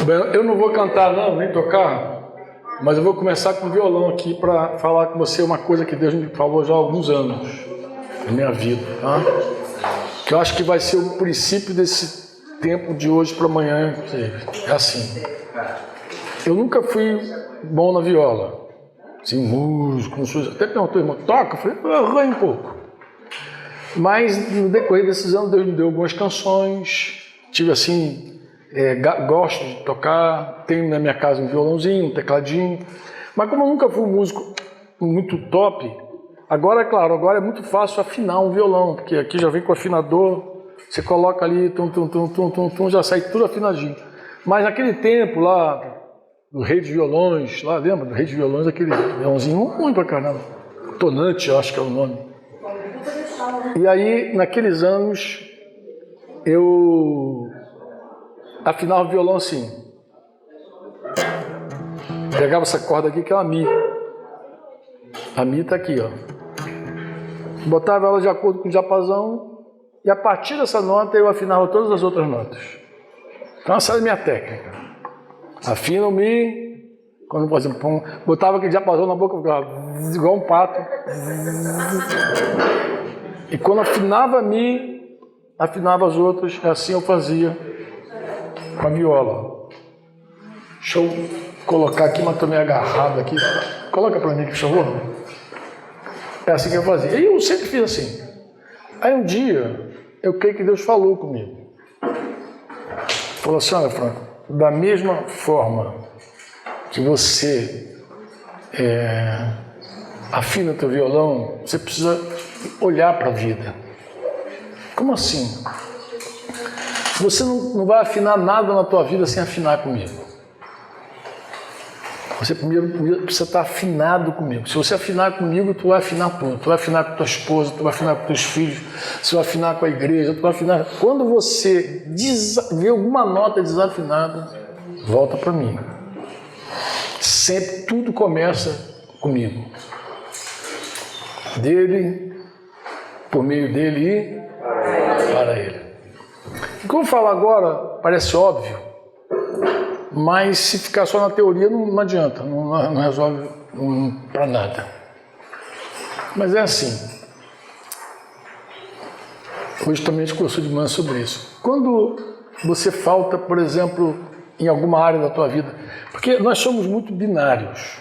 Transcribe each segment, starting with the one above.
Bem, eu não vou cantar não, nem tocar, mas eu vou começar com o violão aqui para falar com você uma coisa que Deus me falou já há alguns anos na minha vida, tá? Que eu acho que vai ser o princípio desse tempo de hoje para amanhã. É assim, eu nunca fui bom na viola, assim, músico, até perguntou, irmão, toca? Eu falei, eu arranho um pouco. Mas no decorrer desses anos Deus me deu algumas canções, tive assim, gosto de tocar, tenho na minha casa um violãozinho, um tecladinho, mas como eu nunca fui um músico muito top, agora é claro, agora é muito fácil afinar um violão, porque aqui já vem com afinador, você coloca ali, já sai tudo afinadinho. Mas naquele tempo lá, do Rei dos Violões, lá lembra do Rei dos Violões, aquele violãozinho ruim pra caramba, Tonante, eu acho que é o nome. E aí, naqueles anos, eu afinava o violão assim. Pegava essa corda aqui, que é uma Mi. A Mi tá aqui, ó. Botava ela de acordo com o diapasão, e a partir dessa nota eu afinava todas as outras notas. Então essa era a minha técnica. Afina o Mi, quando, por exemplo, botava aquele diapasão na boca, ficava igual um pato. E quando afinava a Mi, afinava as outras, assim eu fazia com a viola. Deixa eu colocar aqui, mas estou meio agarrado aqui. Coloca para mim, por favor. É assim que eu fazia. E eu sempre fiz assim. Aí um dia, eu creio que Deus falou comigo. Falou assim, olha, Franco, da mesma forma que você afina teu violão, você precisa olhar para a vida. Como assim? Você não vai afinar nada na tua vida sem afinar comigo. Você primeiro precisa estar afinado comigo. Se você afinar comigo, tu vai afinar tudo. Tu vai afinar com tua esposa, tu vai afinar com teus filhos, você vai afinar com a igreja, tu vai afinar. Quando você vê alguma nota desafinada, volta para mim. Sempre tudo começa comigo. Dele, por meio dele e para ele. O que eu vou falar agora parece óbvio, mas se ficar só na teoria não adianta, não resolve para nada. Mas é assim. Hoje também a gente conversou de manhã sobre isso. Quando você falta, por exemplo, em alguma área da tua vida, porque nós somos muito binários.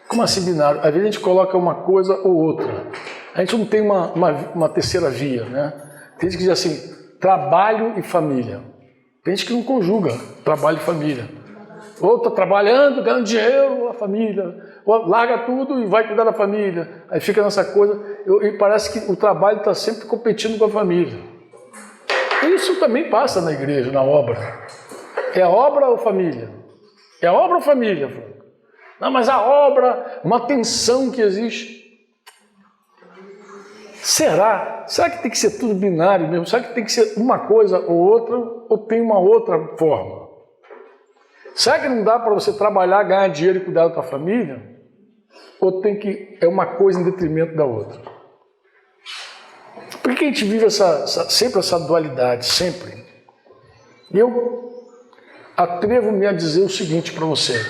Como assim binário? Às vezes a gente coloca uma coisa ou outra. A gente não tem uma terceira via, né? Tem gente que diz assim, trabalho e família. Tem gente que não conjuga trabalho e família. Ou está trabalhando, ganhando dinheiro, a família. Ou larga tudo e vai cuidar da família. Aí fica nessa coisa. E parece que o trabalho está sempre competindo com a família. E isso também passa na igreja, na obra. É a obra ou família? É a obra ou família? Não, mas a obra, uma tensão que existe. Será? Será que tem que ser tudo binário mesmo? Será que tem que ser uma coisa ou outra? Ou tem uma outra forma? Será que não dá para você trabalhar, ganhar dinheiro e cuidar da tua família? Ou é uma coisa em detrimento da outra? Por que a gente vive sempre essa dualidade? Sempre. E eu atrevo-me a dizer o seguinte para você.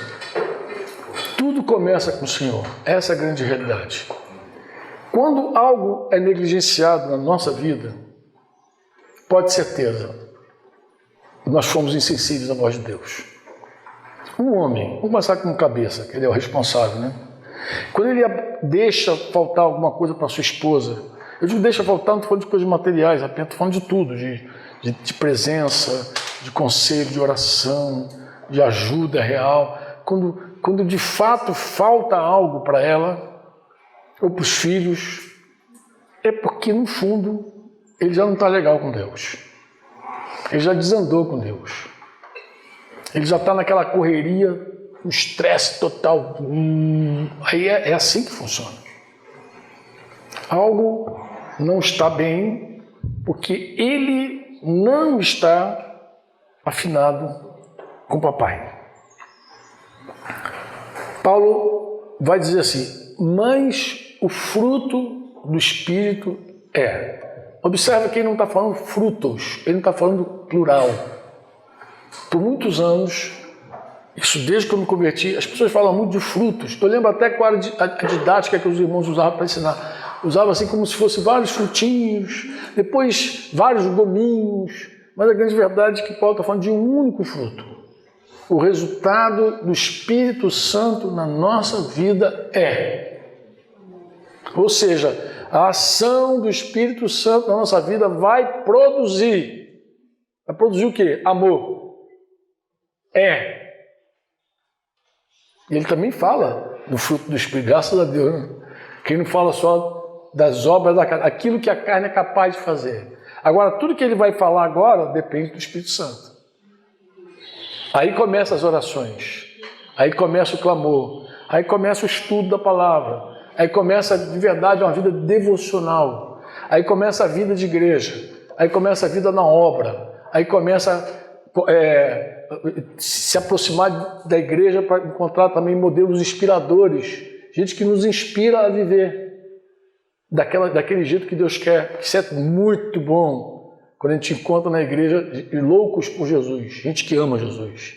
Tudo começa com o Senhor. Essa é a grande realidade. Quando algo é negligenciado na nossa vida, pode ter certeza, nós fomos insensíveis à voz de Deus. Um homem, vamos começar com cabeça, que ele é o responsável, né? Quando ele deixa faltar alguma coisa para sua esposa, eu digo deixa faltar, não estou falando de coisas materiais, apenas estou falando de tudo, de presença, de conselho, de oração, de ajuda real. Quando de fato falta algo para ela, ou para os filhos, é porque no fundo ele já não está legal com Deus. Ele já desandou com Deus. Ele já está naquela correria, um estresse total. Aí é assim que funciona. Algo não está bem porque ele não está afinado com o papai. Paulo vai dizer assim, mas o fruto do Espírito é. Observa que ele não está falando frutos, ele não está falando plural. Por muitos anos, Isso desde que eu me converti. As pessoas falam muito de frutos. Eu lembro até qual era a didática que os irmãos usavam para ensinar. Usavam assim como se fosse vários frutinhos, depois vários gominhos. Mas a grande verdade é que Paulo está falando de um único fruto. O resultado do Espírito Santo na nossa vida é. Ou seja, a ação do Espírito Santo na nossa vida vai produzir. Vai produzir o quê? Amor. É. E ele também fala do fruto do Espírito, graças a Deus. Né? Quem não fala só das obras da carne, aquilo que a carne é capaz de fazer. Agora, tudo que ele vai falar agora depende do Espírito Santo. Aí começam as orações, aí começa o clamor, aí começa o estudo da palavra, aí começa de verdade uma vida devocional, aí começa a vida de igreja, aí começa a vida na obra, aí começa se aproximar da igreja para encontrar também modelos inspiradores, gente que nos inspira a viver daquele jeito que Deus quer. Isso é muito bom quando a gente encontra na igreja loucos por Jesus, gente que ama Jesus,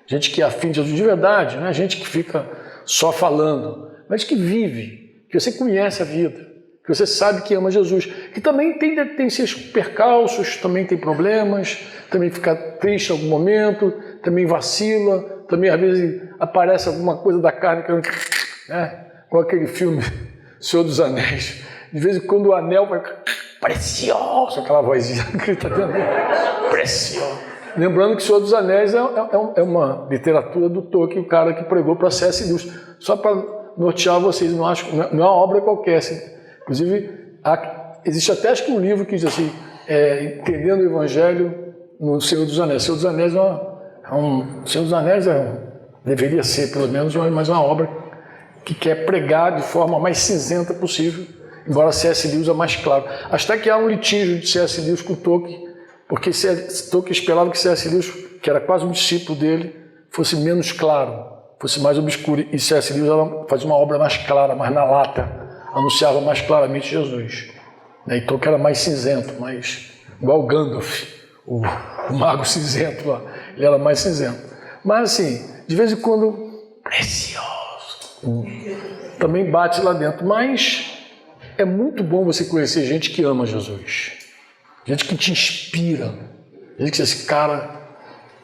gente que é afim de Jesus de verdade, não é gente que fica só falando, mas que vive, que você conhece a vida, que você sabe que ama Jesus, que também tem seus percalços, também tem problemas, também fica triste em algum momento, também vacila, também às vezes aparece alguma coisa da carne, né? Com aquele filme Senhor dos Anéis, de vez em quando o anel vai precioso, aquela vozinha que está dentro dele, precioso. Lembrando que o Senhor dos Anéis é uma literatura do Tolkien, o cara que pregou para C.S. Lewis, só para nortear vocês, não é uma obra qualquer, assim. Inclusive, existe até acho que um livro que diz assim, Entendendo o Evangelho no Senhor dos Anéis. O Senhor dos Anéis Senhor dos Anéis deveria ser, pelo menos, mais uma obra que quer pregar de forma mais cinzenta possível, embora C.S. Lewis é mais claro. Até que há um litígio de C.S. Lewis com Tolkien, porque Tolkien esperava que C.S. Lewis, que era quase um discípulo dele, fosse menos claro, fosse mais obscuro, e C.S. Lewis fazia uma obra mais clara, mais na lata, anunciava mais claramente Jesus. E Tolkien era mais cinzento, mais igual Gandalf, o mago cinzento lá, ele era mais cinzento. Mas assim, de vez em quando, precioso, também bate lá dentro. Mas é muito bom você conhecer gente que ama Jesus, gente que te inspira, gente que diz assim, cara,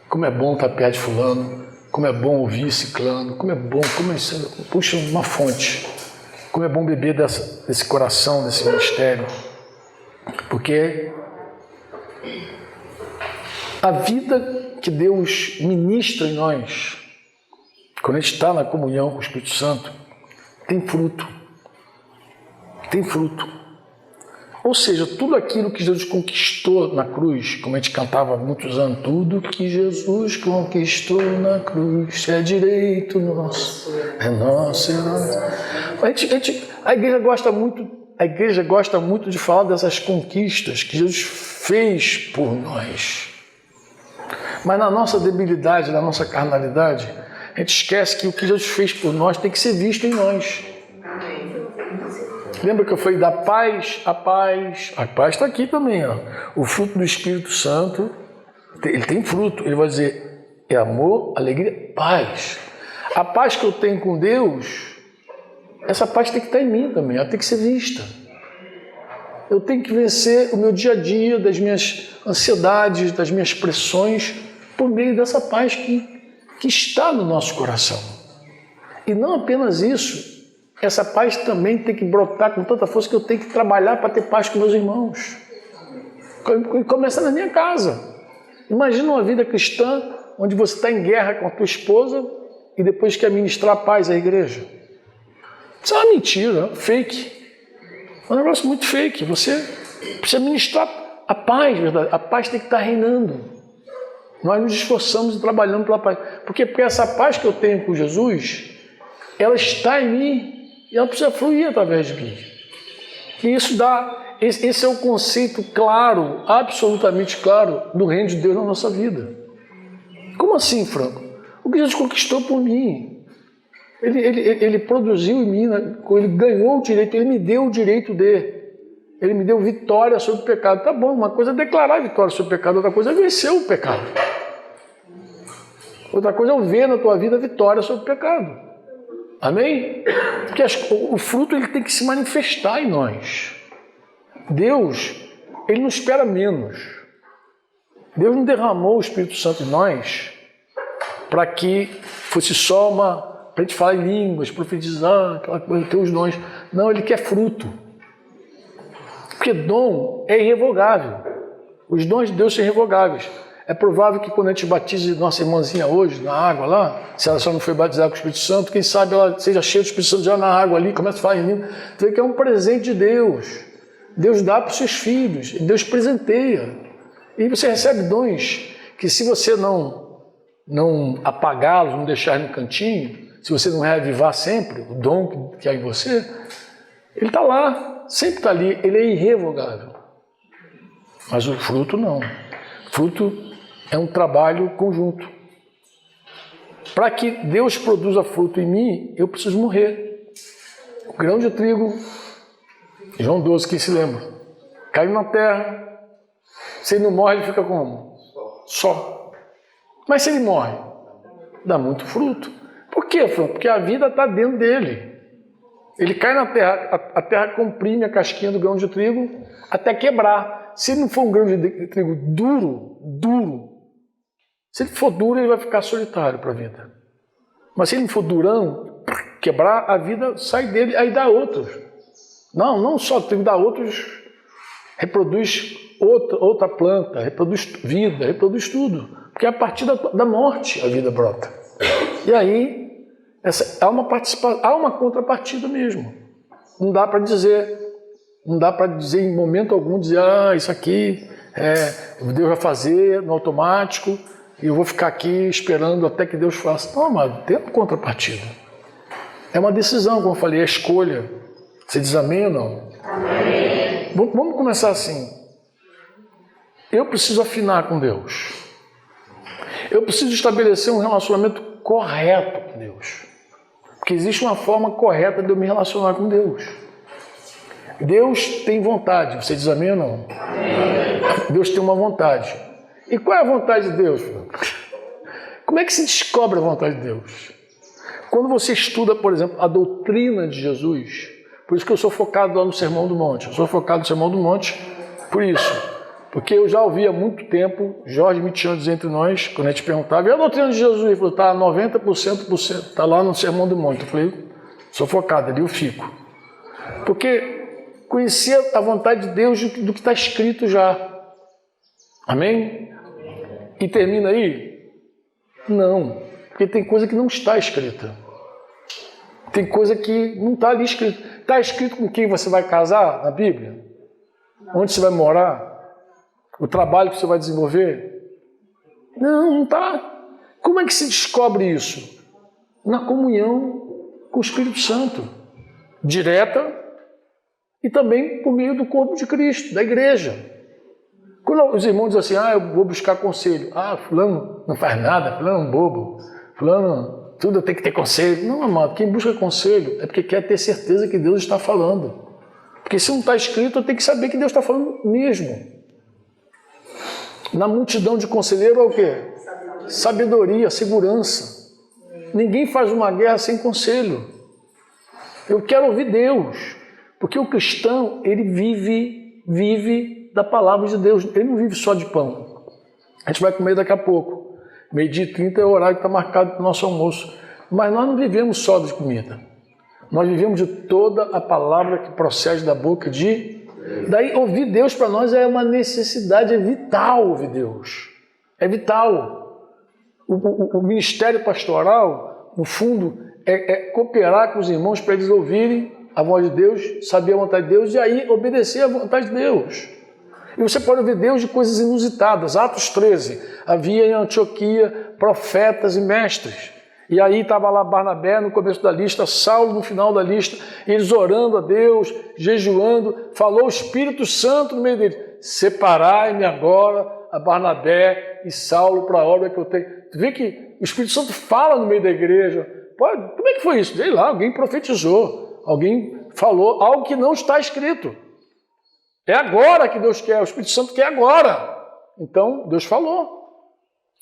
como é bom estar perto de fulano, como é bom ouvir ciclano, como é bom, puxa, uma fonte, como é bom beber desse coração, desse mistério, porque a vida que Deus ministra em nós, quando a gente está na comunhão com o Espírito Santo, tem fruto. Tem fruto. Ou seja, tudo aquilo que Jesus conquistou na cruz, como a gente cantava há muitos anos, tudo que Jesus conquistou na cruz é direito nosso, é nosso, é nosso. A igreja gosta muito de falar dessas conquistas que Jesus fez por nós. Mas na nossa debilidade, na nossa carnalidade, a gente esquece que o que Jesus fez por nós tem que ser visto em nós. Lembra que eu falei da paz? A paz está aqui também. Ó. O fruto do Espírito Santo, ele tem fruto. Ele vai dizer, é amor, alegria, paz. A paz que eu tenho com Deus, essa paz tem que estar em mim também, ela tem que ser vista. Eu tenho que vencer o meu dia a dia, das minhas ansiedades, das minhas pressões, por meio dessa paz que está no nosso coração. E não apenas isso, essa paz também tem que brotar com tanta força que eu tenho que trabalhar para ter paz com meus irmãos. Começa na minha casa. Imagina uma vida cristã onde você está em guerra com a tua esposa e depois quer ministrar paz à igreja. Isso é uma mentira, fake. É um negócio muito fake. Você precisa ministrar a paz, verdade? A paz tem que estar reinando. Nós nos esforçamos e trabalhamos pela paz. Porque essa paz que eu tenho com Jesus, ela está em mim e ela precisa fluir através de mim. E esse é o conceito claro, absolutamente claro, do reino de Deus na nossa vida. Como assim, Franco? O que Jesus conquistou por mim. Ele produziu em mim, ele ganhou o direito, ele me deu o direito de. Ele me deu vitória sobre o pecado. Tá bom, uma coisa é declarar vitória sobre o pecado, outra coisa é vencer o pecado. Outra coisa é eu ver na tua vida a vitória sobre o pecado. Amém? Porque o fruto ele tem que se manifestar em nós. Deus, ele não espera menos. Deus não derramou o Espírito Santo em nós para que fosse só para a gente falar em línguas, profetizar, aquela coisa, ter os dons. Não, ele quer fruto. Porque dom é irrevogável. Os dons de Deus são irrevogáveis. É provável que quando a gente batize nossa irmãzinha hoje, na água lá, se ela só não foi batizada com o Espírito Santo, quem sabe ela seja cheia do Espírito Santo já na água ali, começa a falar em língua. Você vê que é um presente de Deus. Deus dá para os seus filhos, Deus presenteia. E você recebe dons que se você não apagá-los, não deixar no cantinho, se você não reavivar sempre o dom que há em você, ele está lá, sempre está ali, ele é irrevogável. Mas o fruto não. Fruto é um trabalho conjunto. Para que Deus produza fruto em mim, eu preciso morrer. O grão de trigo, João 12, quem se lembra? Caiu na terra. Se ele não morre, ele fica como? Só. Mas se ele morre, dá muito fruto. Por quê, Fran? Porque a vida está dentro dele. Ele cai na terra, a terra comprime a casquinha do grão de trigo até quebrar. Se ele não for um grão de trigo duro, se ele for duro, ele vai ficar solitário para a vida. Mas se ele não for durão, quebrar, a vida sai dele, aí dá outros. Não só trigo, dá outros, reproduz outra planta, reproduz vida, reproduz tudo. Porque a partir da morte a vida brota. E aí há uma contrapartida mesmo. Não dá para dizer em momento algum, isso aqui Deus vai fazer no automático e eu vou ficar aqui esperando até que Deus faça. Não, amado, tem uma contrapartida. É uma decisão, como eu falei, é escolha. Você diz amém ou não? Amém. Vamos começar assim. Eu preciso afinar com Deus. Eu preciso estabelecer um relacionamento correto com Deus. Porque existe uma forma correta de eu me relacionar com Deus. Deus tem vontade. Você diz amém ou não? Amém. Deus tem uma vontade. E qual é a vontade de Deus? Como é que se descobre a vontade de Deus? Quando você estuda, por exemplo, a doutrina de Jesus, por isso que eu sou focado lá no Sermão do Monte. Eu sou focado no Sermão do Monte por isso. Porque eu já ouvi há muito tempo Jorge Mitian dizer entre nós, quando a gente perguntava, e a doutrina de Jesus? Ele falou, está 90%, está lá no Sermão do Monte. Eu falei, sou focado, ali eu fico. Porque conhecer a vontade de Deus do que está escrito já. Amém? E termina aí? Não. Porque tem coisa que não está escrita. Tem coisa que não está ali escrita. Está escrito com quem você vai casar na Bíblia? Onde você vai morar? O trabalho que você vai desenvolver? Não está. Como é que se descobre isso? Na comunhão com o Espírito Santo. Direta e também por meio do corpo de Cristo, da igreja. Quando os irmãos dizem assim, eu vou buscar conselho. Fulano não faz nada, fulano é um bobo. Fulano, tudo tem que ter conselho. Não, amado, quem busca conselho é porque quer ter certeza que Deus está falando. Porque se não está escrito, eu tenho que saber que Deus está falando mesmo. Na multidão de conselheiros é o quê? Sabedoria, segurança. Ninguém faz uma guerra sem conselho. Eu quero ouvir Deus. Porque o cristão, ele vive da palavra de Deus. Ele não vive só de pão. A gente vai comer daqui a pouco. 12h30 é o horário que está marcado para o nosso almoço. Mas nós não vivemos só de comida. Nós vivemos de toda a palavra que procede da boca de... Daí, ouvir Deus para nós é uma necessidade, é vital ouvir Deus. É vital. O ministério pastoral, no fundo, é cooperar com os irmãos para eles ouvirem a voz de Deus, saber a vontade de Deus e aí obedecer a vontade de Deus. E você pode ouvir Deus de coisas inusitadas. Atos 13, havia em Antioquia profetas e mestres. E aí estava lá Barnabé no começo da lista, Saulo no final da lista, eles orando a Deus, jejuando, falou o Espírito Santo no meio deles, separai-me agora a Barnabé e Saulo para a obra que eu tenho. Tu vê que o Espírito Santo fala no meio da igreja. Como é que foi isso? Sei lá, alguém profetizou, alguém falou algo que não está escrito. É agora que Deus quer, o Espírito Santo quer agora. Então, Deus falou,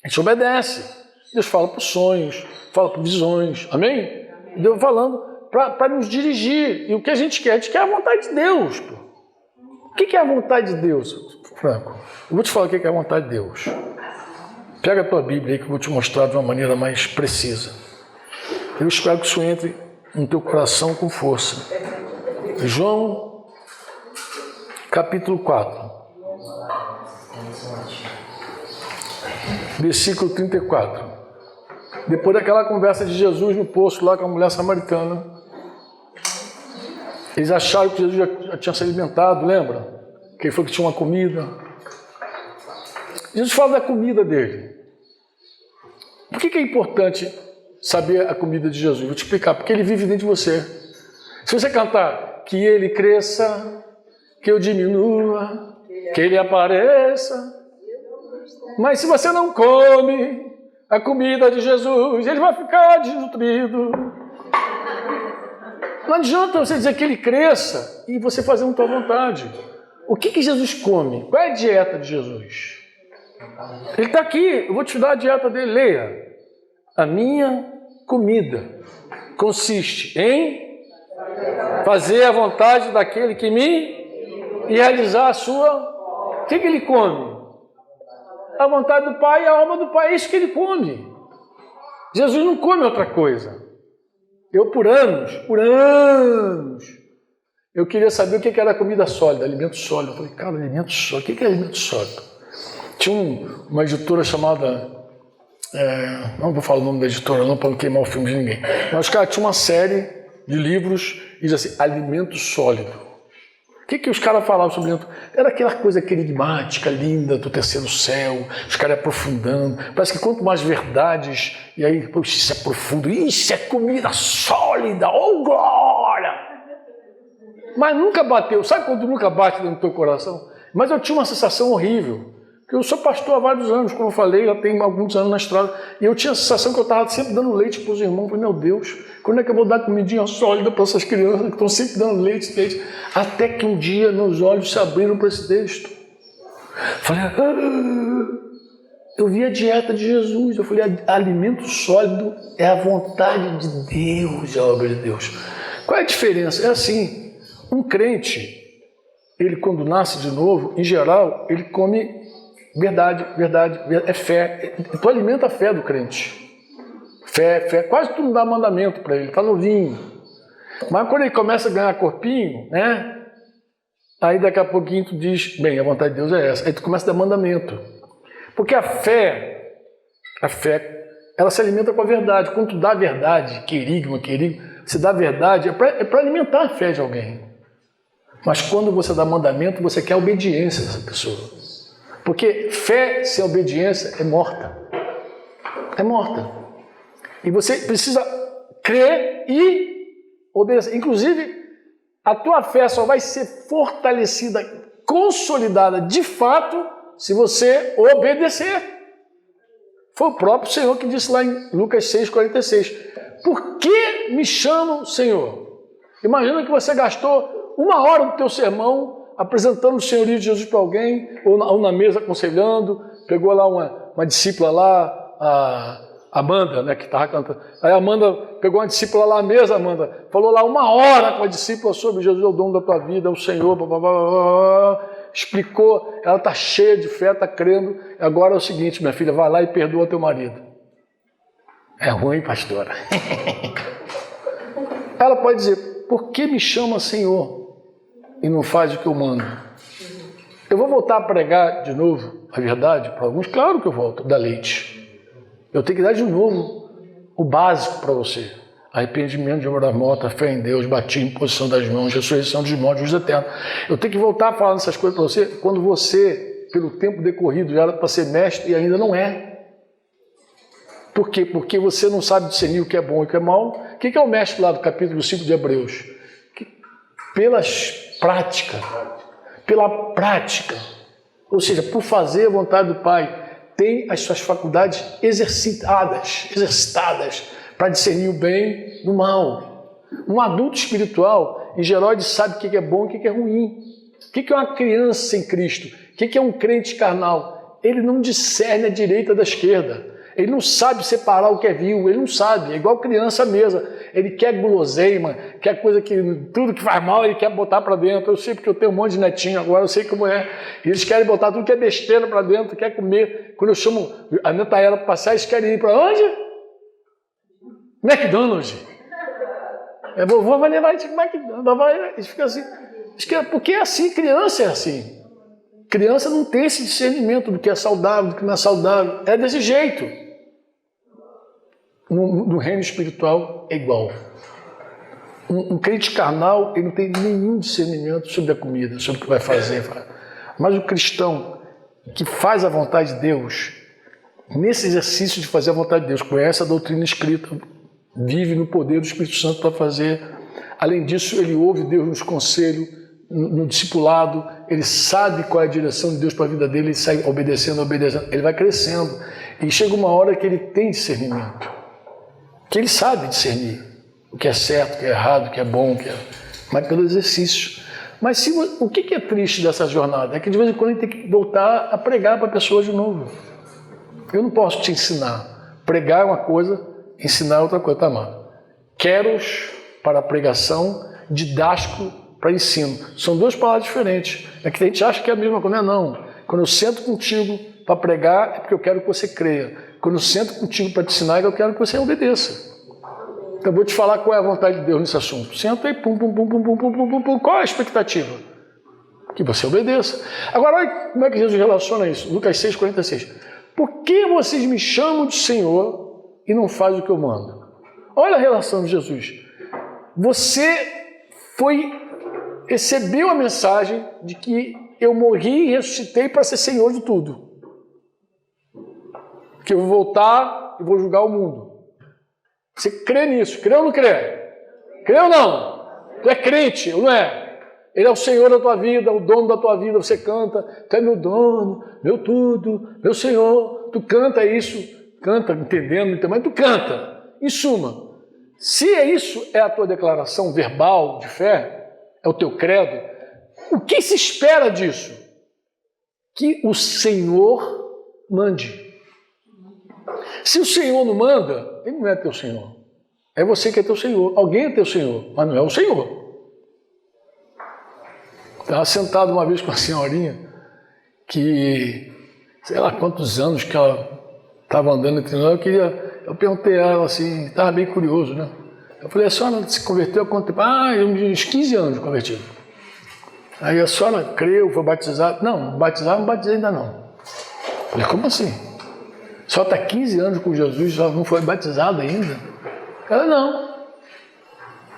a gente obedece. Deus fala por sonhos, fala por visões, amém? Deus falando para nos dirigir. E o que a gente quer? A gente quer a vontade de Deus. Pô. O que é a vontade de Deus, Franco? Eu vou te falar o que é a vontade de Deus. Pega a tua Bíblia aí que eu vou te mostrar de uma maneira mais precisa. Eu espero que isso entre no teu coração com força. João, capítulo 4. Versículo 34. Depois daquela conversa de Jesus no poço lá com a mulher samaritana, eles acharam que Jesus já tinha se alimentado, lembra? Que ele falou que tinha uma comida. Jesus fala da comida dele. Por que é importante saber a comida de Jesus? Vou te explicar. Porque ele vive dentro de você. Se você cantar que ele cresça, que eu diminua, que ele apareça. Mas se você não come a comida de Jesus, ele vai ficar desnutrido. Não adianta você dizer que ele cresça e você fazer a tua vontade. O que Jesus come? Qual é a dieta de Jesus? Ele está aqui, eu vou te dar a dieta dele, leia. A minha comida consiste em fazer a vontade daquele que me... e realizar a sua... O que ele come? A vontade do Pai e a alma do Pai, é isso que ele come. Jesus não come outra coisa. Eu, por anos, eu queria saber o que era comida sólida, alimento sólido. Eu falei, cara, alimento sólido, o que é alimento sólido? Tinha uma editora chamada, não vou falar o nome da editora, não para não queimar o filme de ninguém, mas, cara, tinha uma série de livros e diz assim, alimento sólido. O que os caras falavam sobre alimento? Era aquela coisa enigmática, linda, do terceiro céu, os caras aprofundando. Parece que quanto mais verdades, e aí, poxa, isso é profundo, isso é comida sólida, oh glória! Mas nunca bateu, sabe quando nunca bate no teu coração? Mas eu tinha uma sensação horrível, porque eu sou pastor há vários anos, como eu falei, já tenho alguns anos na estrada, e eu tinha a sensação que eu estava sempre dando leite para os irmãos. Eu falei, meu Deus, quando é que eu vou dar comidinha sólida para essas crianças que estão sempre dando leite? Até que um dia meus olhos se abriram para esse texto. Falei, eu vi a dieta de Jesus, eu falei, alimento sólido é a vontade de Deus, é a obra de Deus. Qual é a diferença? É assim, um crente, ele quando nasce de novo, em geral, ele come verdade, é fé. Tu alimenta a fé do crente. Fé, quase tu não dá mandamento para ele, tá novinho. Mas quando ele começa a ganhar corpinho, né? Aí daqui a pouquinho tu diz, bem, a vontade de Deus é essa. Aí tu começa a dar mandamento. Porque a fé, ela se alimenta com a verdade. Quando tu dá a verdade, querigma, você dá a verdade, é para alimentar a fé de alguém. Mas quando você dá mandamento, você quer a obediência dessa pessoa. Porque fé sem obediência é morta. É morta. E você precisa crer e obedecer. Inclusive, a tua fé só vai ser fortalecida, consolidada de fato, se você obedecer. Foi o próprio Senhor que disse lá em Lucas 6,46. Por que me chamam Senhor? Imagina que você gastou 1 hora do teu sermão apresentando o senhorio de Jesus para alguém, ou na mesa aconselhando, pegou lá uma discípula lá, a Amanda, né, que estava cantando. Aí a Amanda pegou uma discípula lá à mesa, Amanda, falou lá 1 hora com a discípula sobre Jesus, é o dono da tua vida, é o Senhor, explicou, ela está cheia de fé, está crendo. Agora é o seguinte, minha filha, vai lá e perdoa teu marido. É ruim, pastora. Ela pode dizer, por que me chama Senhor e não faz o que eu mando? Eu vou voltar a pregar de novo a verdade para alguns? Claro que eu volto, dar leite. Eu tenho que dar de novo o básico para você. Arrependimento de obra da morta, fé em Deus, batismo, imposição das mãos, ressurreição dos mortos, juízo eterno. Eu tenho que voltar a falar essas coisas para você quando você, pelo tempo decorrido, já era para ser mestre e ainda não é. Por quê? Porque você não sabe discernir o que é bom e o que é mal. O que é o mestre lá do capítulo 5 de Hebreus? Pela prática, ou seja, por fazer a vontade do Pai, tem as suas faculdades exercitadas para discernir o bem do mal. Um adulto espiritual, em geral, ele sabe o que é bom e o que é ruim. O que é uma criança sem Cristo? O que é um crente carnal? Ele não discerne a direita da esquerda. Ele não sabe separar o que é vil, ele não sabe. É igual criança mesmo. Ele quer guloseima, quer coisa que tudo que faz mal ele quer botar para dentro. Eu sei porque eu tenho um monte de netinho agora, eu sei como é. E eles querem botar tudo que é besteira para dentro, quer comer. Quando eu chamo a Netaela para passear, eles querem ir para onde? McDonald's. A vovó vai levar isso para McDonald's. Eles ficam assim. Porque é assim, criança é assim. Criança não tem esse discernimento do que é saudável, do que não é saudável. É desse jeito. No reino espiritual é igual. Um crente carnal, ele não tem nenhum discernimento sobre a comida, sobre o que vai fazer. Mas o cristão que faz a vontade de Deus, nesse exercício de fazer a vontade de Deus, conhece a doutrina escrita, vive no poder do Espírito Santo para fazer. Além disso, ele ouve Deus nos conselhos, no discipulado, ele sabe qual é a direção de Deus para a vida dele, ele sai obedecendo, ele vai crescendo. E chega uma hora que ele tem discernimento, que ele sabe discernir o que é certo, o que é errado, o que é bom, o que é... mas pelo exercício. Mas o que é triste dessa jornada? É que de vez em quando a gente tem que voltar a pregar para a pessoa de novo. Eu não posso te ensinar. Pregar é uma coisa, ensinar é outra coisa, tá, mano? Queros para a pregação, didático para ensino. São duas palavras diferentes. É que a gente acha que é a mesma coisa, não. Quando eu sento contigo para pregar, é porque eu quero que você creia. Quando eu sento contigo para te ensinar, eu quero que você obedeça. Então, eu vou te falar qual é a vontade de Deus nesse assunto. Senta aí, pum, pum, pum, pum, pum, pum, pum, pum. Qual é a expectativa? Que você obedeça. Agora, olha como é que Jesus relaciona isso. Lucas 6,46. Por que vocês me chamam de Senhor e não fazem o que eu mando? Olha a relação de Jesus. Você recebeu a mensagem de que eu morri e ressuscitei para ser Senhor de tudo. Que eu vou voltar e vou julgar o mundo. Você crê nisso? Crê ou não crê? Crê ou não? Tu é crente, ou não é? Ele é o Senhor da tua vida, o dono da tua vida. Você canta, tu é meu dono, meu tudo, meu Senhor. Tu canta isso, canta entendendo, mas tu canta. Em suma, se isso é a tua declaração verbal de fé, é o teu credo, o que se espera disso? Que o Senhor mande. Se o Senhor não manda, ele não é teu Senhor. É você que é teu Senhor. Alguém é teu Senhor, mas não é o Senhor. Estava sentado uma vez com uma senhorinha que, sei lá quantos anos que ela estava andando entre nós, eu perguntei a ela assim, estava bem curioso, né? Eu falei, a senhora se converteu há quanto tempo? Uns 15 anos convertido. Aí a senhora creu, foi batizada? Não, batizar não batizei ainda não. Eu falei, como assim? Só está 15 anos com Jesus, só não foi batizado ainda? Ela,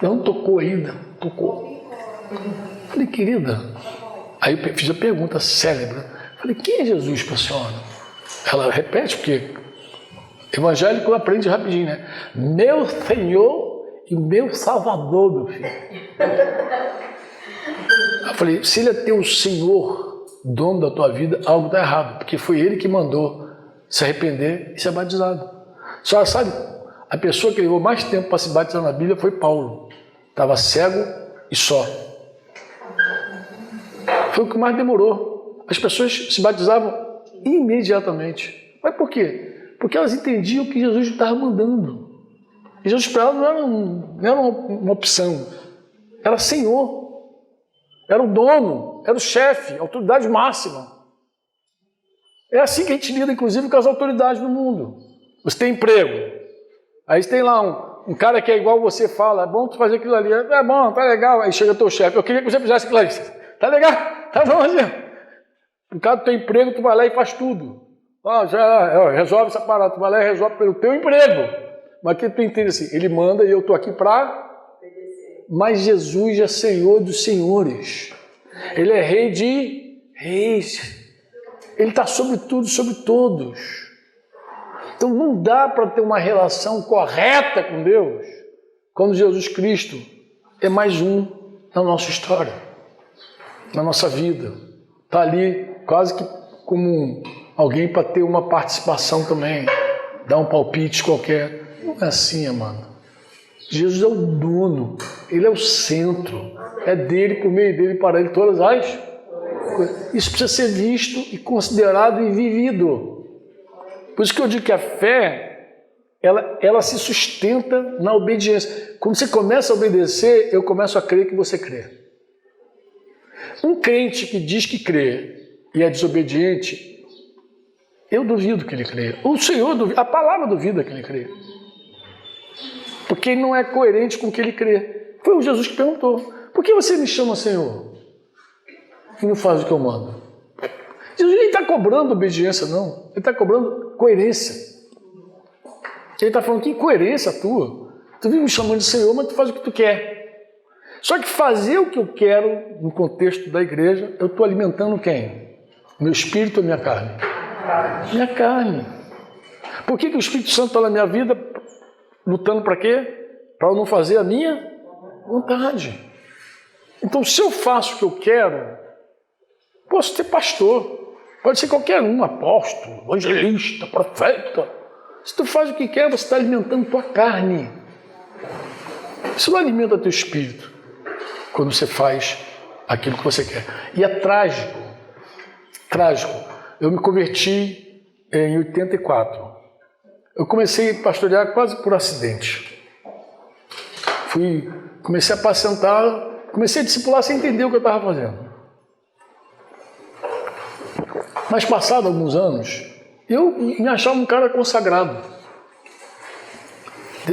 não tocou ainda, tocou. Eu falei, querida, aí eu fiz a pergunta célebre. Falei, quem é Jesus para a senhora? Ela repete, porque evangélico aprende rapidinho, né? Meu Senhor e meu Salvador, meu filho. Eu falei, se ele é teu Senhor, dono da tua vida, algo está errado, porque foi ele que mandou se arrepender e ser batizado. A senhora sabe, a pessoa que levou mais tempo para se batizar na Bíblia foi Paulo. Estava cego e só. Foi o que mais demorou. As pessoas se batizavam imediatamente. Mas por quê? Porque elas entendiam que Jesus estava mandando. E Jesus para elas não era uma opção. Era Senhor. Era o dono. Era o chefe. A autoridade máxima. É assim que a gente lida, inclusive, com as autoridades do mundo. Você tem emprego. Aí você tem lá um cara que é igual você, fala, é bom tu fazer aquilo ali. É bom, tá legal. Aí chega o teu chefe, eu queria que você fizesse aquilo ali. Tá legal? Tá bom, assim. Por causa do teu emprego, tu vai lá e faz tudo. Resolve essa parada, tu vai lá e resolve pelo teu emprego. Mas que tu entende assim, ele manda e eu estou aqui para... Mas Jesus é Senhor dos senhores. Ele é Rei de reis. Ele está sobre tudo, sobre todos. Então não dá para ter uma relação correta com Deus quando Jesus Cristo é mais um na nossa história, na nossa vida. Está ali quase que como alguém para ter uma participação também, dar um palpite qualquer. Não é assim, amado. Jesus é o dono, ele é o centro, é dele, por meio dele, para ele todas as coisas. Isso precisa ser visto e considerado e vivido. Por isso que eu digo que a fé, ela se sustenta na obediência. Quando você começa a obedecer, eu começo a crer que você crê. Um crente que diz que crê e é desobediente, eu duvido que ele crê. O Senhor duvida, a palavra duvida que ele crê. Porque ele não é coerente com o que ele crê. Foi o Jesus que perguntou: por que você me chama Senhor e não faz o que eu mando? Jesus nem está cobrando obediência, não. Ele está cobrando coerência. Ele está falando: que incoerência tua. Tu vive me chamando de Senhor, mas tu faz o que tu quer. Só que fazer o que eu quero, no contexto da igreja, eu estou alimentando quem? Meu espírito ou minha carne? Minha carne. Por que o Espírito Santo está na minha vida, lutando para quê? Para eu não fazer a minha vontade. Então, se eu faço o que eu quero, posso ser pastor, pode ser qualquer um, apóstolo, evangelista, profeta. Se tu faz o que quer, você está alimentando tua carne. Isso não alimenta teu espírito quando você faz aquilo que você quer. E é trágico. Eu me converti em 84. Eu comecei a pastorear quase por acidente. Comecei a apacentar, comecei a discipular sem entender o que eu estava fazendo. Mas passados alguns anos, eu me achava um cara consagrado.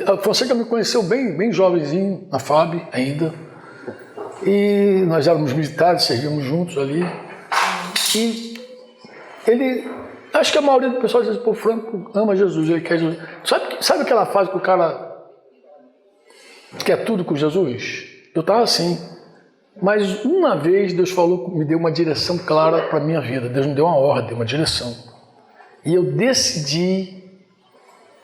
A Fonseca me conheceu bem jovenzinho, na FAB ainda. E nós éramos militares, servíamos juntos ali. E ele, acho que a maioria do pessoal diz: pô, Franco ama Jesus, ele quer Jesus. Sabe aquela fase que o cara quer tudo com Jesus? Eu estava assim. Mas uma vez Deus falou, me deu uma direção clara para a minha vida. Deus me deu uma ordem, uma direção. E eu decidi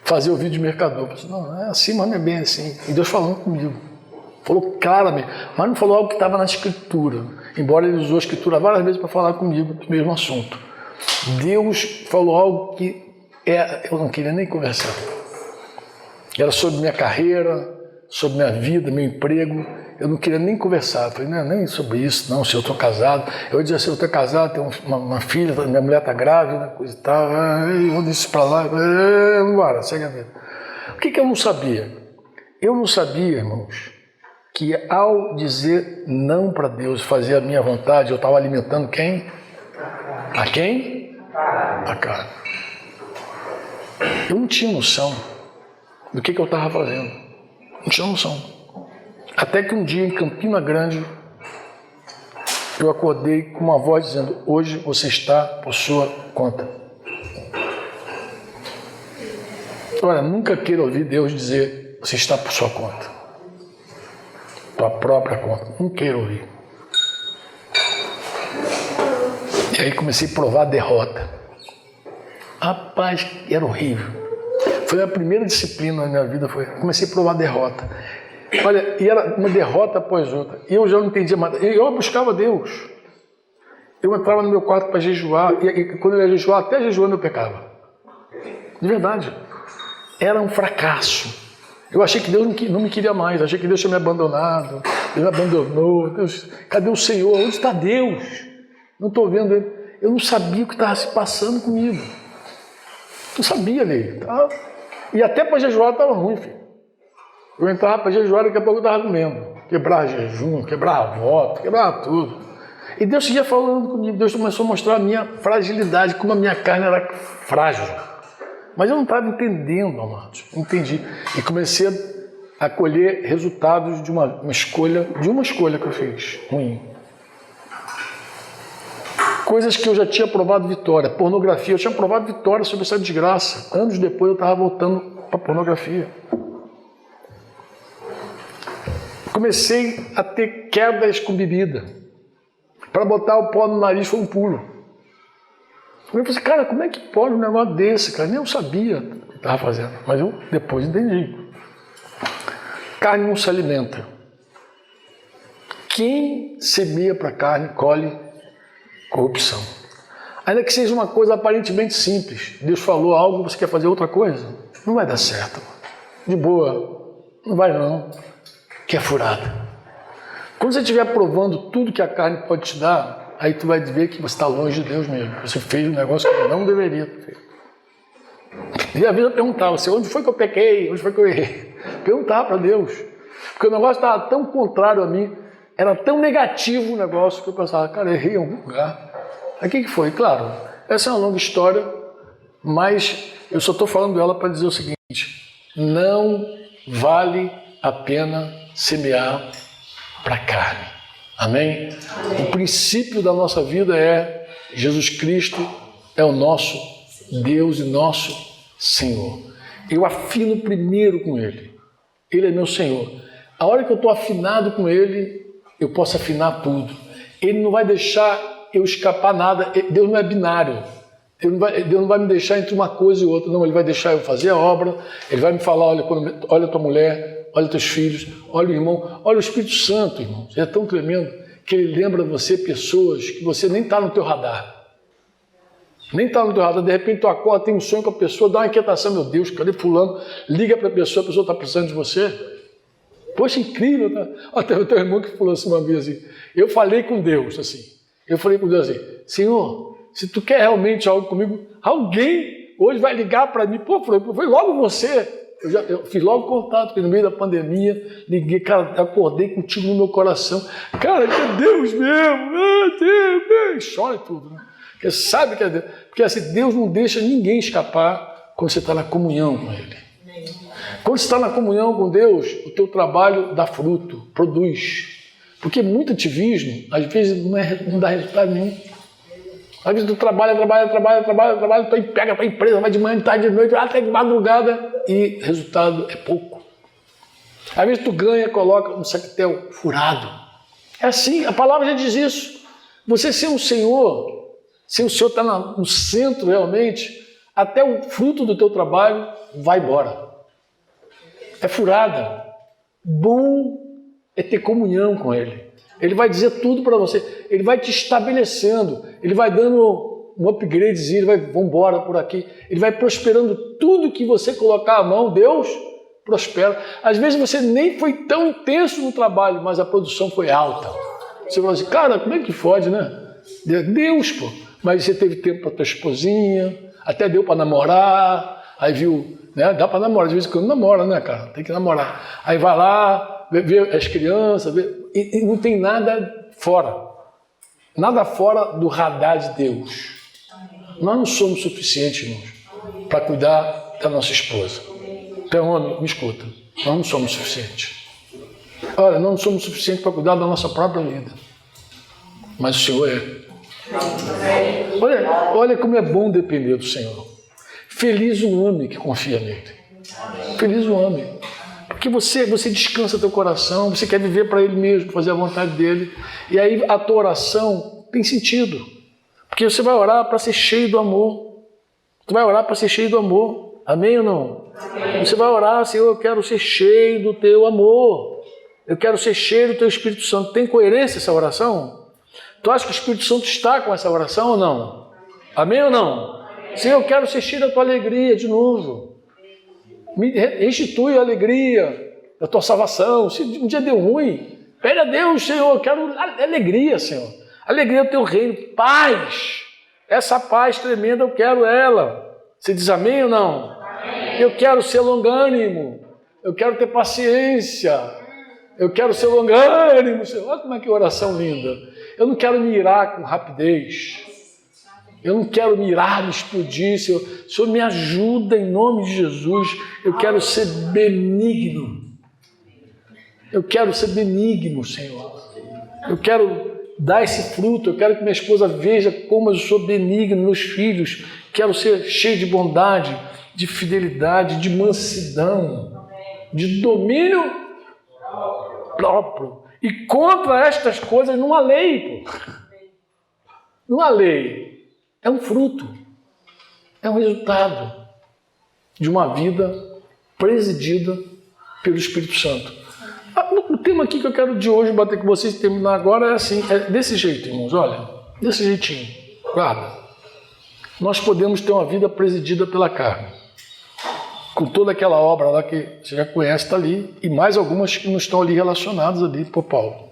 fazer o vídeo de mercador. Eu pensei: não, é assim, mas não é bem assim. E Deus falando comigo. Falou claramente, mas não falou algo que estava na Escritura. Embora ele usou a Escritura várias vezes para falar comigo do mesmo assunto. Deus falou algo que eu não queria nem conversar. Era sobre minha carreira, sobre minha vida, meu emprego. Eu não queria nem conversar. Eu falei: não, nem sobre isso, não, se eu estou casado. Eu dizia: se eu estou casado, tenho uma filha, minha mulher está grávida, coisa e tal. Vou isso para lá. Bora, segue a vida. O que eu não sabia? Eu não sabia, irmãos, que ao dizer não para Deus, fazer a minha vontade, eu estava alimentando quem? A quem? A carne. Eu não tinha noção do que eu estava fazendo. Não tinha noção. Até que um dia, em Campina Grande, eu acordei com uma voz dizendo: hoje você está por sua conta. Olha, nunca queira ouvir Deus dizer: você está por sua conta. Tua própria conta. Não queira ouvir. E aí comecei a provar a derrota. Rapaz, era horrível. Foi a primeira disciplina na minha vida. Comecei a provar a derrota. Olha, e era uma derrota após outra. E eu já não entendia mais. Eu buscava Deus. Eu entrava no meu quarto para jejuar. E quando eu ia jejuar, até jejuando eu pecava. De verdade. Era um fracasso. Eu achei que Deus não me queria mais. Achei que Deus tinha me abandonado. Deus me abandonou. Deus, cadê o Senhor? Onde está Deus? Não estou vendo Ele. Eu não sabia o que estava se passando comigo. Não sabia, Ney. E até para jejuar estava ruim, filho. Eu entrava para jejuar, daqui a pouco eu estava comendo. Quebrar jejum, quebrar voto, quebrar tudo. E Deus seguia falando comigo. Deus começou a mostrar a minha fragilidade, como a minha carne era frágil. Mas eu não estava entendendo, amados. Entendi. E comecei a colher resultados de uma escolha que eu fiz, ruim. Coisas que eu já tinha provado vitória. Pornografia, eu tinha provado vitória sobre essa desgraça. Anos depois eu estava voltando para a pornografia. Comecei a ter quedas com bebida. Para botar o pó no nariz foi um pulo. Eu falei: cara, como é que pode um negócio desse? Cara, nem eu sabia o que estava fazendo. Mas eu depois entendi. Carne não se alimenta. Quem semeia para carne, colhe corrupção. Ainda que seja uma coisa aparentemente simples. Deus falou algo, você quer fazer outra coisa? Não vai dar certo. De boa. Não vai não. Que é furada. Quando você estiver provando tudo que a carne pode te dar, aí tu vai ver que você está longe de Deus mesmo. Você fez um negócio que não deveria ter feito. E às vezes eu perguntava assim, onde foi que eu pequei? Onde foi que eu errei? Perguntava para Deus. Porque o negócio estava tão contrário a mim, era tão negativo o negócio, que eu pensava, cara, errei em algum lugar. Aí o que foi? Claro, essa é uma longa história, mas eu só estou falando dela para dizer o seguinte, não vale a pena semear para a carne. Amém? O princípio da nossa vida é Jesus Cristo é o nosso Deus e nosso Senhor. Eu afino primeiro com Ele. Ele é meu Senhor. A hora que eu estou afinado com Ele, eu posso afinar tudo. Ele não vai deixar eu escapar nada. Deus não é binário. Deus não vai me deixar entre uma coisa e outra. Não, Ele vai deixar eu fazer a obra. Ele vai me falar, olha a tua mulher, olha teus filhos, olha o irmão, olha o Espírito Santo, irmão. É tão tremendo que ele lembra você pessoas que você nem está no teu radar. Nem está no teu radar. De repente tu acorda, tem um sonho com a pessoa, dá uma inquietação, meu Deus, cadê fulano? Liga para a pessoa está precisando de você. Poxa, incrível, tá? Até o teu irmão que falou assim uma vez assim, eu falei com Deus assim, Senhor, se tu quer realmente algo comigo, alguém hoje vai ligar para mim, pô, foi logo você. Eu fiz logo contato, porque no meio da pandemia, liguei, cara, acordei contigo no meu coração. Cara, que é Deus mesmo, Deus, chora e tudo, né? Porque sabe que é Deus. Porque assim, Deus não deixa ninguém escapar quando você está na comunhão com Ele. Quando você está na comunhão com Deus, o teu trabalho dá fruto, produz. Porque muito ativismo, às vezes, não dá resultado nenhum. Às vezes tu trabalha, tu pega para a empresa, vai de manhã, de tarde, de noite, até de madrugada e resultado é pouco. Às vezes tu ganha, coloca um saquetel furado. É assim, a palavra já diz isso. Você ser um Senhor, se o Senhor está no centro realmente, até o fruto do teu trabalho vai embora. É furada. Bom é ter comunhão com Ele. Ele vai dizer tudo para você. Ele vai te estabelecendo. Ele vai dando um upgradezinho. Ele vai, vamos embora por aqui. Ele vai prosperando tudo que você colocar a mão. Deus prospera. Às vezes você nem foi tão intenso no trabalho, mas a produção foi alta. Você fala assim, cara, como é que fode, né? Deus, pô. Mas você teve tempo para tua esposinha, até deu para namorar, aí viu, né? Dá para namorar, de vez em quando namora, né, cara? Tem que namorar. Aí vai lá, vê as crianças, e não tem nada fora do radar de Deus. Nós não somos suficientes, irmãos, para cuidar da nossa esposa. Então, homem, me escuta, nós não somos suficientes. Olha, nós não somos suficientes para cuidar da nossa própria vida. Mas o Senhor é. Olha como é bom depender do Senhor. Feliz o homem que confia nele. Feliz o homem. Porque você descansa teu coração, você quer viver para Ele mesmo, fazer a vontade dEle. E aí a tua oração tem sentido. Porque você vai orar para ser cheio do amor. Tu vai orar para ser cheio do amor. Amém ou não? Amém. Você vai orar, Senhor, eu quero ser cheio do teu amor. Eu quero ser cheio do teu Espírito Santo. Tem coerência essa oração? Tu acha que o Espírito Santo está com essa oração ou não? Amém ou não? Senhor, eu quero ser cheio da tua alegria de novo. Me restitui a alegria da tua salvação. Se um dia deu ruim, pede a Deus, Senhor, eu quero alegria, Senhor. Alegria do teu reino, paz. Essa paz tremenda, eu quero ela. Você diz amém ou não? Amém. Eu quero ser longânimo. Eu quero ter paciência. Eu quero ser longânimo, Senhor. Olha como é que é oração linda. Eu não quero me irar com rapidez. Eu não quero me irar, me explodir. Senhor, Senhor, me ajuda em nome de Jesus. Eu quero ser benigno. Eu quero ser benigno, Senhor. Eu quero dar esse fruto. Eu quero que minha esposa veja como eu sou benigno, meus filhos. Quero ser cheio de bondade, de fidelidade, de mansidão, de domínio próprio. E contra estas coisas não há lei, pô. Não há lei. É um fruto. É um resultado de uma vida presidida pelo Espírito Santo. O tema aqui que eu quero de hoje bater com vocês e terminar agora é assim, é desse jeito, irmãos, olha, desse jeitinho. Guarda. Nós podemos ter uma vida presidida pela carne. Com toda aquela obra lá que você já conhece, está ali, e mais algumas que não estão ali relacionadas ali por Paulo.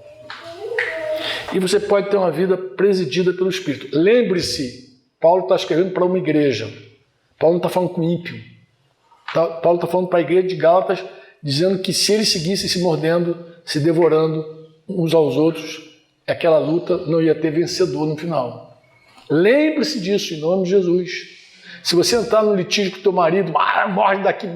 E você pode ter uma vida presidida pelo Espírito. Lembre-se, Paulo está escrevendo para uma igreja. Paulo não está falando com ímpio. Paulo está falando para a igreja de Gálatas, dizendo que se eles seguissem se mordendo, se devorando uns aos outros, aquela luta não ia ter vencedor no final. Lembre-se disso, em nome de Jesus. Se você entrar no litígio com o teu marido, morre daqui,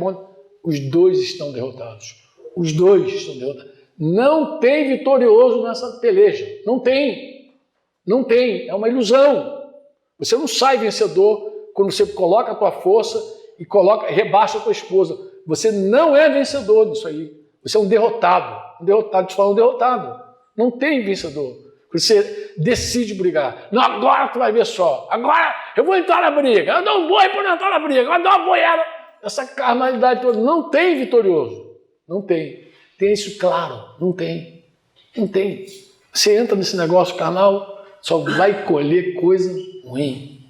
os dois estão derrotados. Os dois estão derrotados. Não tem vitorioso nessa peleja. Não tem. Não tem. É uma ilusão. Você não sai vencedor quando você coloca a tua força e rebaixa a tua esposa. Você não é vencedor disso aí. Você é um derrotado. Um derrotado, te falo, um derrotado. Não tem vencedor. Você decide brigar. Não, agora tu vai ver só. Agora eu vou entrar na briga. Eu dou um boi para não entrar na briga. Eu dou uma boiada. Essa carnalidade toda. Não tem vitorioso. Não tem. Tem isso claro. Não tem. Não tem. Você entra nesse negócio carnal, só vai colher coisa ruim.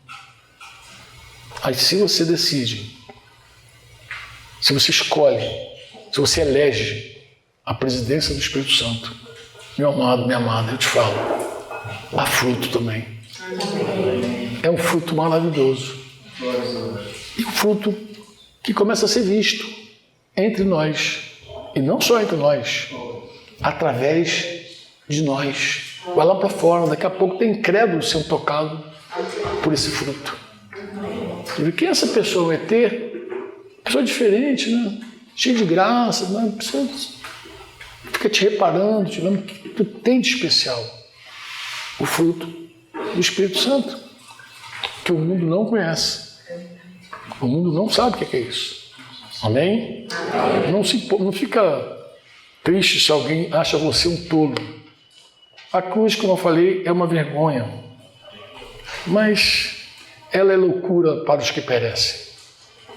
Aí se você decide, se você escolhe, se você elege a presidência do Espírito Santo, meu amado, minha amada, eu te falo, há fruto também. É um fruto maravilhoso. E um fruto que começa a ser visto entre nós. E não só entre nós, através de nós. Vai lá para fora, daqui a pouco tem incrédulos sendo tocados por esse fruto. E quem essa pessoa vai ter? Pessoa diferente, né? Cheia de graça, né? Pessoa fica te reparando, te vendo o que tu tem de especial. O fruto do Espírito Santo, que o mundo não conhece. O mundo não sabe o que é isso. Amém? Não fica triste se alguém acha você um tolo. A cruz, como eu falei, é uma vergonha. Mas ela é loucura para os que perecem.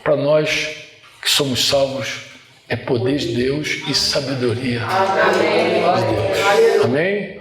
Para nós que somos salvos, é poder de Deus e sabedoria de Deus. Amém?